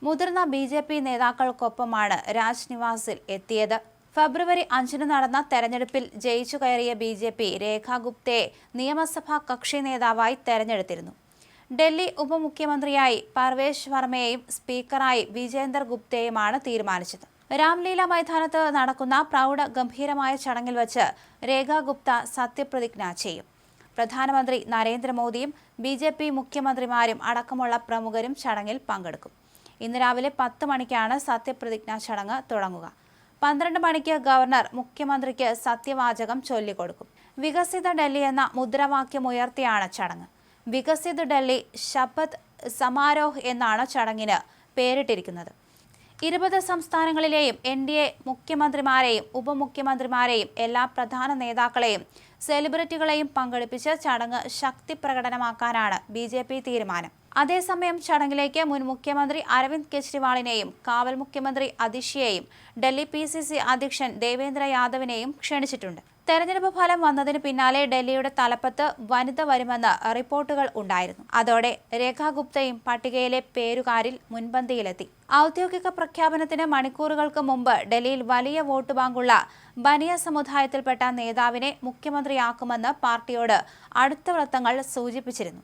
മുതിർന്ന ബി.ജെ.പി. നേതാക്കൾക്കൊപ്പമാണ് രാജ്നിവാസിൽ എത്തിയത്. ഫെബ്രുവരി 5 നടന്ന തെരഞ്ഞെടുപ്പിൽ ജയിച്ചു കയറിയ ബി.ജെ.പി. രേഖാ ഗുപ്തയെ നിയമസഭാ കക്ഷി നേതാവായി തെരഞ്ഞെടുത്തിരുന്നു. ഡൽഹി ഉപമുഖ്യമന്ത്രിയായി പർവേഷ് വർമ്മയെയും സ്പീക്കറായി വിജേന്ദർ ഗുപ്തയെയുമാണ് തീരുമാനിച്ചത്. രാംലീല മൈതാനത്ത് നടക്കുന്ന പ്രൗഢഗംഭീരമായ ചടങ്ങിൽ വച്ച് രേഖാ ഗുപ്ത സത്യപ്രതിജ്ഞ ചെയ്യും. പ്രധാനമന്ത്രി നരേന്ദ്രമോദിയും ബി.ജെ.പി. മുഖ്യമന്ത്രിമാരും അടക്കമുള്ള പ്രമുഖരും ചടങ്ങിൽ പങ്കെടുക്കും. ഇന്ന് രാവിലെ 10 മണിക്കാണ് സത്യപ്രതിജ്ഞാ ചടങ്ങ് തുടങ്ങുക. 12 മണിക്ക് ഗവർണർ മുഖ്യമന്ത്രിക്ക് സത്യവാചകം ചൊല്ലിക്കൊടുക്കും. വികസിത ഡൽഹി എന്ന മുദ്രാവാക്യമുയർത്തിയാണ് ചടങ്ങ്. വികസിത് ഡൽഹി ശപഥ് സമാരോഹ് എന്നാണ് ചടങ്ങിന് പേരിട്ടിരിക്കുന്നത്. 20 സംസ്ഥാനങ്ങളിലെയും NDA മുഖ്യമന്ത്രിമാരെയും ഉപമുഖ്യമന്ത്രിമാരെയും എല്ലാ പ്രധാന നേതാക്കളെയും സെലിബ്രിറ്റികളെയും പങ്കെടുപ്പിച്ച് ചടങ്ങ് ശക്തി പ്രകടനമാക്കാനാണ് ബി.ജെ.പി. തീരുമാനം. അതേസമയം ചടങ്ങിലേക്ക് മുൻ മുഖ്യമന്ത്രി അരവിന്ദ് കെജ്രിവാളിനെയും കാവൽ മുഖ്യമന്ത്രി അതിഷിയെയും ഡൽഹി PCC അധ്യക്ഷൻ ദേവേന്ദ്ര യാദവിനെയും ക്ഷണിച്ചിട്ടുണ്ട്. തെരഞ്ഞെടുപ്പ് ഫലം വന്നതിന് പിന്നാലെ ഡൽഹിയുടെ തലപ്പത്ത് വനിത വരുമെന്ന് റിപ്പോർട്ടുകൾ ഉണ്ടായിരുന്നു. അതോടെ രേഖാ ഗുപ്തയും പട്ടികയിലെ പേരുകാരിൽ മുൻപന്തിയിലെത്തി. ഔദ്യോഗിക പ്രഖ്യാപനത്തിന് മണിക്കൂറുകൾക്ക് മുമ്പ് ഡൽഹിയിൽ വലിയ വോട്ട് ബാങ്കുള്ള ബനിയ സമുദായത്തിൽപ്പെട്ട നേതാവിനെ മുഖ്യമന്ത്രിയാക്കുമെന്ന് പാർട്ടിയോട് അടുത്ത വൃത്തങ്ങൾ സൂചിപ്പിച്ചിരുന്നു.